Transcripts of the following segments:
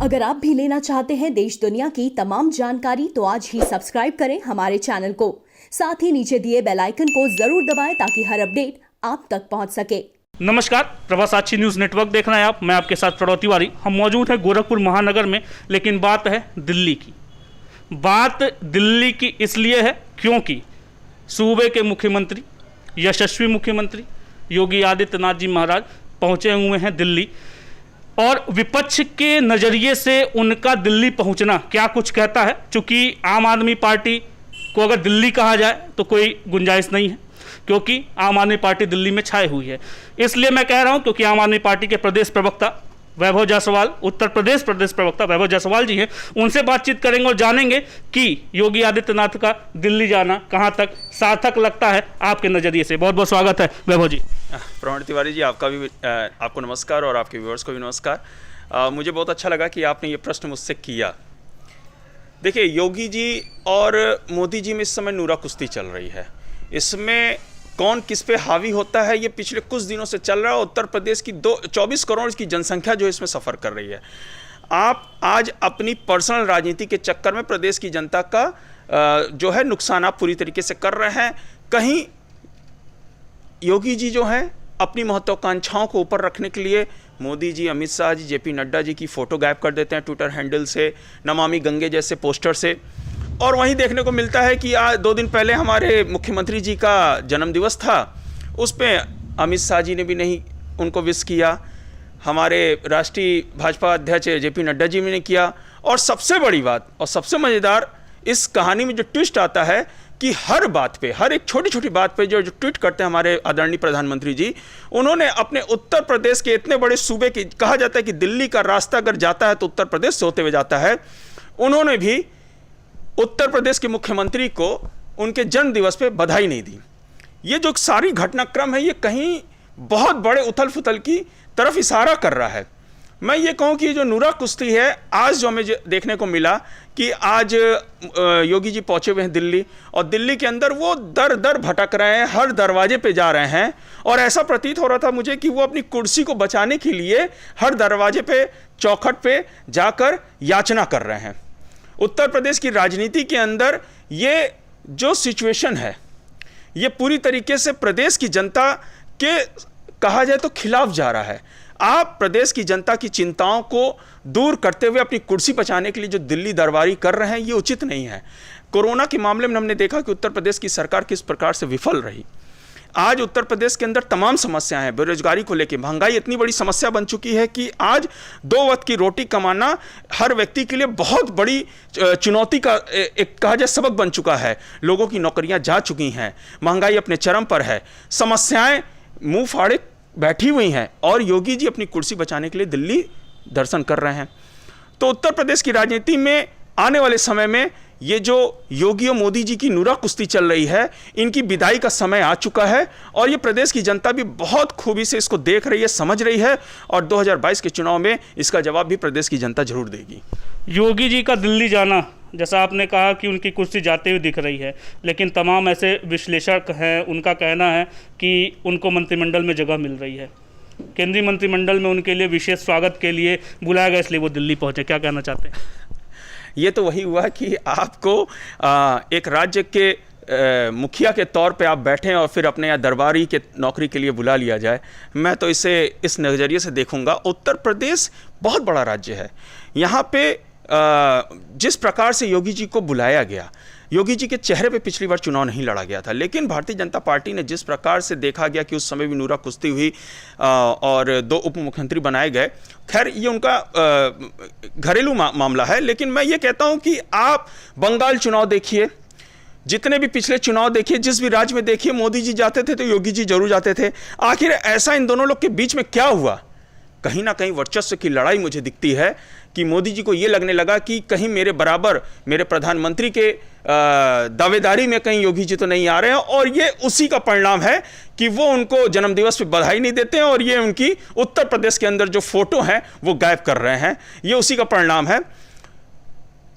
अगर आप भी लेना चाहते हैं देश दुनिया की तमाम जानकारी तो आज ही सब्सक्राइब करें हमारे चैनल को। साथ ही नीचे दिए बेल आइकन को जरूर दबाएं ताकि हर अपडेट आप तक पहुंच सके। नमस्कार, प्रभासाक्षी न्यूज़ नेटवर्क देख रहे हैं आप। मैं आपके साथ प्रणव तिवारी। हम मौजूद हैं गोरखपुर महानगर में, लेकिन बात है दिल्ली की। बात दिल्ली की इसलिए है क्योंकि सूबे के मुख्यमंत्री, यशस्वी मुख्यमंत्री योगी आदित्यनाथ जी महाराज पहुंचे हुए हैं दिल्ली, और विपक्ष के नज़रिए से उनका दिल्ली पहुंचना क्या कुछ कहता है। चूँकि आम आदमी पार्टी को अगर दिल्ली कहा जाए तो कोई गुंजाइश नहीं है, क्योंकि आम आदमी पार्टी दिल्ली में छाई हुई है। इसलिए मैं कह रहा हूं क्योंकि आम आदमी पार्टी के प्रदेश प्रवक्ता वैभव जायसवाल, उत्तर प्रदेश प्रदेश प्रवक्ता वैभव जायसवाल जी हैं, उनसे बातचीत करेंगे और जानेंगे कि योगी आदित्यनाथ का दिल्ली जाना कहां तक सार्थक लगता है आपके नज़रिए से। बहुत बहुत स्वागत है वैभव जी। प्रवीण तिवारी जी, आपका भी आपको नमस्कार और आपके व्यूअर्स को भी नमस्कार। मुझे बहुत अच्छा लगा कि आपने ये प्रश्न मुझसे किया। देखिए, योगी जी और मोदी जी में इस समय नूरा कुश्ती चल रही है। इसमें कौन किस पे हावी होता है ये पिछले कुछ दिनों से चल रहा है। उत्तर प्रदेश की 24 करोड़ की जनसंख्या जो इसमें सफ़र कर रही है। आप आज अपनी पर्सनल राजनीति के चक्कर में प्रदेश की जनता का जो है नुकसान आप पूरी तरीके से कर रहे हैं। कहीं योगी जी जो हैं अपनी महत्वाकांक्षाओं को ऊपर रखने के लिए मोदी जी, अमित शाह जी, जेपी नड्डा जी की फ़ोटो गायब कर देते हैं ट्विटर हैंडल से, नमामि गंगे जैसे पोस्टर से। और वहीं देखने को मिलता है कि आज 2 दिन पहले हमारे मुख्यमंत्री जी का जन्मदिवस था, उस पर अमित शाह जी ने भी नहीं उनको विश किया, हमारे राष्ट्रीय भाजपा अध्यक्ष जेपी नड्डा जी ने किया। और सबसे बड़ी बात और सबसे मज़ेदार इस कहानी में जो ट्विस्ट आता है कि हर बात पे, हर एक छोटी छोटी बात पे जो ट्वीट करते हैं हमारे आदरणीय प्रधानमंत्री जी, उन्होंने अपने उत्तर प्रदेश के इतने बड़े सूबे की, कहा जाता है कि दिल्ली का रास्ता अगर जाता है तो उत्तर प्रदेश से होते हुए जाता है, उन्होंने भी उत्तर प्रदेश के मुख्यमंत्री को उनके जन्म दिवस पे बधाई नहीं दी। ये जो सारी घटनाक्रम है ये कहीं बहुत बड़े उथल फुथल की तरफ इशारा कर रहा है। मैं ये कहूँ कि जो नूरा कुश्ती है आज जो हमें देखने को मिला कि आज योगी जी पहुँचे हुए हैं दिल्ली, और दिल्ली के अंदर वो दर दर भटक रहे हैं, हर दरवाजे पे जा रहे हैं, और ऐसा प्रतीत हो रहा था मुझे कि वो अपनी कुर्सी को बचाने के लिए हर दरवाजे पे, चौखट पे जाकर याचना कर रहे हैं। उत्तर प्रदेश की राजनीति के अंदर ये जो सिचुएशन है ये पूरी तरीके से प्रदेश की जनता के, कहा जाए तो, खिलाफ जा रहा है। आप प्रदेश की जनता की चिंताओं को दूर करते हुए अपनी कुर्सी बचाने के लिए जो दिल्ली दरबारी कर रहे हैं ये उचित नहीं है। कोरोना के मामले में हमने देखा कि उत्तर प्रदेश की सरकार किस प्रकार से विफल रही। आज उत्तर प्रदेश के अंदर तमाम समस्याएं हैं, बेरोजगारी को लेकर महंगाई इतनी बड़ी समस्या बन चुकी है कि आज 2 वक्त की रोटी कमाना हर व्यक्ति के लिए बहुत बड़ी चुनौती का एक, कहा जाए, सबक बन चुका है। लोगों की नौकरियां जा चुकी हैं, महंगाई अपने चरम पर है, समस्याएं मुंह फाड़े बैठी हुई हैं, और योगी जी अपनी कुर्सी बचाने के लिए दिल्ली दर्शन कर रहे हैं। तो उत्तर प्रदेश की राजनीति में आने वाले समय में ये जो योगी और मोदी जी की नूरा कुश्ती चल रही है, इनकी विदाई का समय आ चुका है, और ये प्रदेश की जनता भी बहुत खूबी से इसको देख रही है, समझ रही है, और 2022 के चुनाव में इसका जवाब भी प्रदेश की जनता जरूर देगी। योगी जी का दिल्ली जाना, जैसा आपने कहा कि उनकी कुर्सी जाते हुए दिख रही है, लेकिन तमाम ऐसे विश्लेषक हैं, उनका कहना है कि उनको मंत्रिमंडल में जगह मिल रही है, केंद्रीय मंत्रिमंडल में उनके लिए विशेष स्वागत के लिए बुलाया गया, इसलिए वो दिल्ली पहुँचे। क्या कहना चाहते हैं? ये तो वही हुआ कि आपको एक राज्य के मुखिया के तौर पे आप बैठें और फिर अपने यहाँ दरबारी के नौकरी के लिए बुला लिया जाए। मैं तो इसे इस नज़रिए से देखूंगा, उत्तर प्रदेश बहुत बड़ा राज्य है। यहाँ पे जिस प्रकार से योगी जी को बुलाया गया, योगी जी के चेहरे पे पिछली बार चुनाव नहीं लड़ा गया था, लेकिन भारतीय जनता पार्टी ने जिस प्रकार से देखा गया कि उस समय भी नूरा कुश्ती हुई और 2 उप मुख्यमंत्री बनाए गए। खैर, ये उनका घरेलू मामला है, लेकिन मैं ये कहता हूँ कि आप बंगाल चुनाव देखिए, जितने भी पिछले चुनाव देखिए, जिस भी राज्य में देखिए, मोदी जी जाते थे तो योगी जी जरूर जाते थे। आखिर ऐसा इन दोनों लोग के बीच में क्या हुआ? कहीं ना कहीं वर्चस्व की लड़ाई मुझे दिखती है कि मोदी जी को ये लगने लगा कि कहीं मेरे बराबर, मेरे प्रधानमंत्री के दावेदारी में कहीं योगी जी तो नहीं आ रहे हैं, और ये उसी का परिणाम है कि वो उनको जन्मदिवस पे बधाई नहीं देते हैं, और ये उनकी उत्तर प्रदेश के अंदर जो फोटो हैं वो गायब कर रहे हैं। ये उसी का परिणाम है।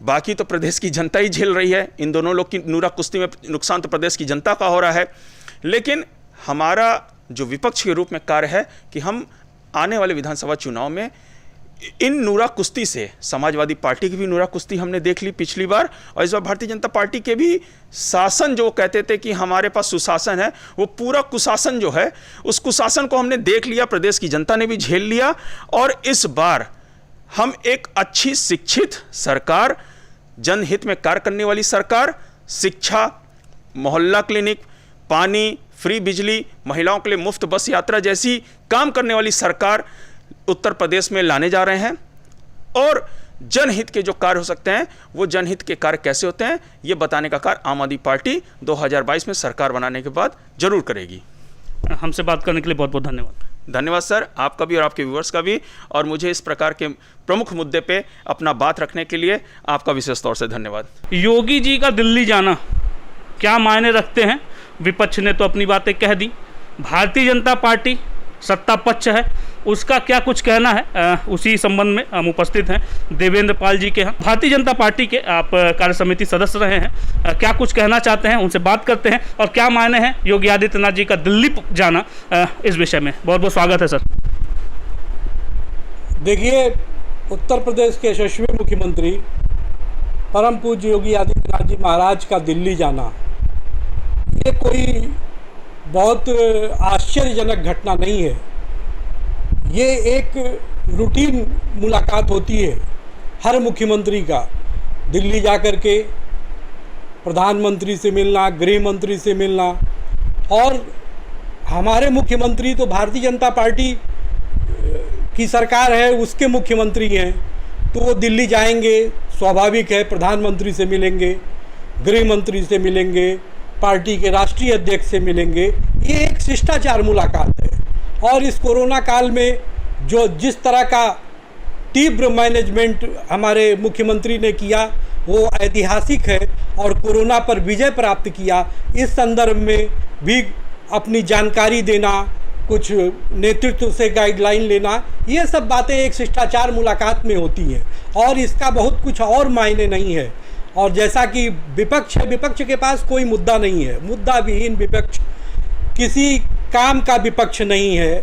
बाकी तो प्रदेश की जनता ही झेल रही है। इन दोनों लोग की नूरा कुश्ती में नुकसान तो प्रदेश की जनता का हो रहा है, लेकिन हमारा जो विपक्ष के रूप में कार्य है कि हम आने वाले विधानसभा चुनाव में इन नूरा कुश्ती से समाजवादी पार्टी की भी नूरा कुश्ती हमने देख ली पिछली बार, और इस बार भारतीय जनता पार्टी के भी शासन जो कहते थे कि हमारे पास सुशासन है, वो पूरा कुशासन जो है उस कुशासन को हमने देख लिया, प्रदेश की जनता ने भी झेल लिया। और इस बार हम एक अच्छी शिक्षित सरकार, जनहित में कार्य करने वाली सरकार, शिक्षा, मोहल्ला क्लिनिक, पानी, फ्री बिजली, महिलाओं के लिए मुफ्त बस यात्रा जैसी काम करने वाली सरकार उत्तर प्रदेश में लाने जा रहे हैं। और जनहित के जो कार्य हो सकते हैं वो जनहित के कार्य कैसे होते हैं ये बताने का कार्य आम आदमी पार्टी 2022 में सरकार बनाने के बाद जरूर करेगी। हमसे बात करने के लिए बहुत बहुत धन्यवाद। धन्यवाद सर, आपका भी और आपके व्यूअर्स का भी, और मुझे इस प्रकार के प्रमुख मुद्दे पे अपना बात रखने के लिए आपका विशेष तौर से धन्यवाद। योगी जी का दिल्ली जाना क्या मायने रखते हैं? विपक्ष ने तो अपनी बातें कह दी, भारतीय जनता पार्टी सत्ता पक्ष है, उसका क्या कुछ कहना है उसी संबंध में हम उपस्थित हैं देवेंद्र पाल जी के यहाँ। भारतीय जनता पार्टी के आप कार्य समिति सदस्य रहे हैं, क्या कुछ कहना चाहते हैं उनसे बात करते हैं, और क्या मायने हैं योगी आदित्यनाथ जी का दिल्ली जाना इस विषय में। बहुत बहुत स्वागत है सर। देखिए, उत्तर प्रदेश के यशस्वी मुख्यमंत्री परम पूज्य योगी आदित्यनाथ जी महाराज का दिल्ली जाना ये कोई बहुत आश्चर्यजनक घटना नहीं है। ये एक रूटीन मुलाकात होती है हर मुख्यमंत्री का, दिल्ली जाकर के प्रधानमंत्री से मिलना, गृह मंत्री से मिलना। और हमारे मुख्यमंत्री तो भारतीय जनता पार्टी की सरकार है, उसके मुख्यमंत्री हैं, तो वो दिल्ली जाएंगे, स्वाभाविक है, प्रधानमंत्री से मिलेंगे, गृह मंत्री से मिलेंगे, पार्टी के राष्ट्रीय अध्यक्ष से मिलेंगे। ये एक शिष्टाचार मुलाकात है। और इस कोरोना काल में जो जिस तरह का तीव्र मैनेजमेंट हमारे मुख्यमंत्री ने किया वो ऐतिहासिक है, और कोरोना पर विजय प्राप्त किया, इस संदर्भ में भी अपनी जानकारी देना, कुछ नेतृत्व से गाइडलाइन लेना, ये सब बातें एक शिष्टाचार मुलाकात में होती हैं, और इसका बहुत कुछ और मायने नहीं है। और जैसा कि विपक्ष है, विपक्ष के पास कोई मुद्दा नहीं है, मुद्दा विहीन विपक्ष, किसी काम का विपक्ष नहीं है।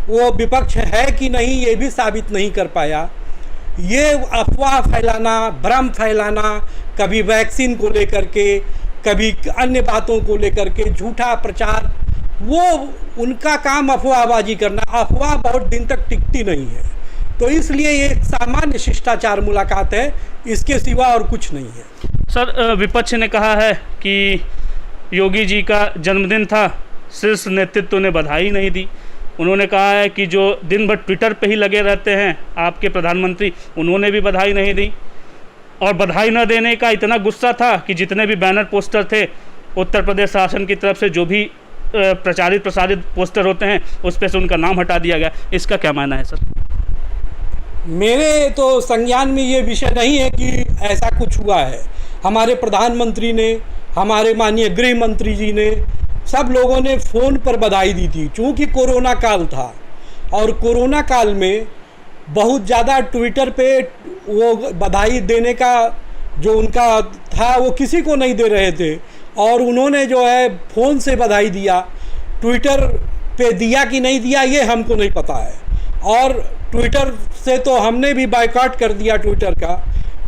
वो विपक्ष है कि नहीं ये भी साबित नहीं कर पाया। ये अफवाह फैलाना, भ्रम फैलाना, कभी वैक्सीन को लेकर के, कभी अन्य बातों को लेकर के झूठा प्रचार, वो उनका काम अफवाहबाजी करना। अफवाह बहुत दिन तक टिकती नहीं है, तो इसलिए ये एक सामान्य शिष्टाचार मुलाकात है, इसके सिवा और कुछ नहीं है। सर, विपक्ष ने कहा है कि योगी जी का जन्मदिन था, शीर्ष नेतृत्व ने बधाई नहीं दी। उन्होंने कहा है कि जो दिन भर ट्विटर पे ही लगे रहते हैं आपके प्रधानमंत्री, उन्होंने भी बधाई नहीं दी, और बधाई न देने का इतना गुस्सा था कि जितने भी बैनर पोस्टर थे उत्तर प्रदेश शासन की तरफ से, जो भी प्रचारित प्रसारित पोस्टर होते हैं उस पर से उनका नाम हटा दिया गया। इसका क्या मानना है सर? मेरे तो संज्ञान में ये विषय नहीं है कि ऐसा कुछ हुआ है। हमारे प्रधानमंत्री ने, हमारे माननीय गृह मंत्री जी ने, सब लोगों ने फ़ोन पर बधाई दी थी, चूँकि कोरोना काल था, और कोरोना काल में बहुत ज़्यादा ट्विटर पे वो बधाई देने का जो उनका था वो किसी को नहीं दे रहे थे, और उन्होंने जो है फ़ोन से बधाई दिया। ट्विटर पे दिया कि नहीं दिया ये हमको नहीं पता है, और ट्विटर से तो हमने भी बायकॉट कर दिया ट्विटर का।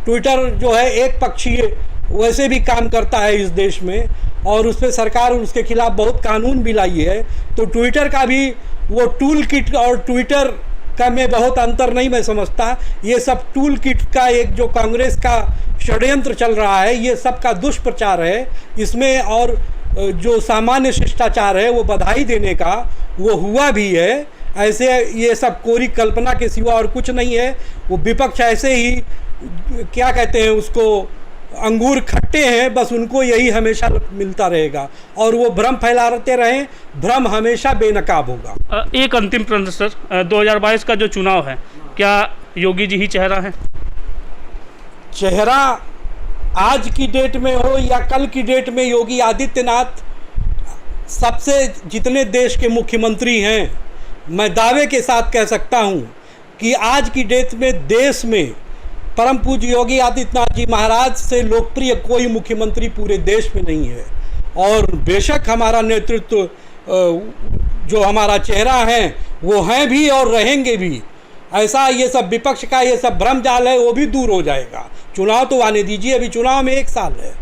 ट्विटर जो है एक पक्षीय वैसे भी काम करता है इस देश में, और उस पर सरकार उसके खिलाफ बहुत कानून भी लाई है। तो ट्विटर का भी वो टूल किट और ट्विटर का में बहुत अंतर नहीं मैं समझता। ये सब टूल किट का एक जो कांग्रेस का षड्यंत्र चल रहा है, ये सब का दुष्प्रचार है इसमें। और जो सामान्य शिष्टाचार है वो बधाई देने का, वो हुआ भी है। ऐसे ये सब कोरी कल्पना के सिवा और कुछ नहीं है। वो विपक्ष ऐसे ही क्या कहते हैं उसको, अंगूर खट्टे हैं, बस उनको यही हमेशा मिलता रहेगा, और वो भ्रम फैलाते रहें, भ्रम हमेशा बेनकाब होगा। एक अंतिम प्रश्न सर, 2022 का जो चुनाव है, क्या योगी जी ही चेहरा है? चेहरा आज की डेट में हो या कल की डेट में, योगी आदित्यनाथ सबसे, जितने देश के मुख्यमंत्री हैं, मैं दावे के साथ कह सकता हूं कि आज की डेट में देश में परम पूज्य योगी आदित्यनाथ जी महाराज से लोकप्रिय कोई मुख्यमंत्री पूरे देश में नहीं है। और बेशक हमारा नेतृत्व जो हमारा चेहरा है वो हैं भी और रहेंगे भी, ऐसा ये सब विपक्ष का ये सब भ्रम जाल है वो भी दूर हो जाएगा। चुनाव तो आने दीजिए, अभी चुनाव में 1 साल है।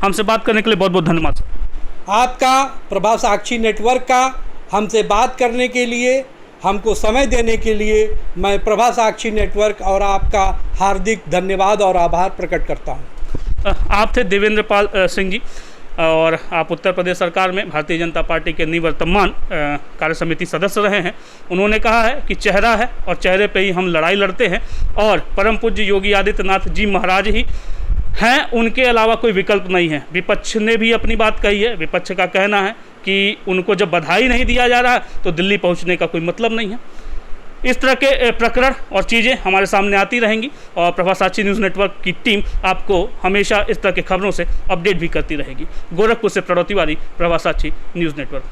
हमसे बात करने के लिए बहुत बहुत धन्यवाद सर। आपका प्रभा साक्षी नेटवर्क का हमसे बात करने के लिए, हमको समय देने के लिए मैं प्रभा साक्षी नेटवर्क और आपका हार्दिक धन्यवाद और आभार प्रकट करता हूँ। आप थे देवेंद्र पाल सिंह जी और आप उत्तर प्रदेश सरकार में भारतीय जनता पार्टी के निवर्तमान कार्य समिति सदस्य रहे हैं। उन्होंने कहा है कि चेहरा है और चेहरे पे ही हम लड़ाई लड़ते हैं और परम पूज्य योगी आदित्यनाथ जी महाराज ही हैं, उनके अलावा कोई विकल्प नहीं है। विपक्ष ने भी अपनी बात कही है। विपक्ष का कहना है कि उनको जब बधाई नहीं दिया जा रहा तो दिल्ली पहुंचने का कोई मतलब नहीं है। इस तरह के प्रकरण और चीज़ें हमारे सामने आती रहेंगी और प्रभा साक्षी न्यूज़ नेटवर्क की टीम आपको हमेशा इस तरह के खबरों से अपडेट भी करती रहेगी। गोरखपुर से प्रणव तिवारी, प्रभा साक्षी न्यूज़ नेटवर्क।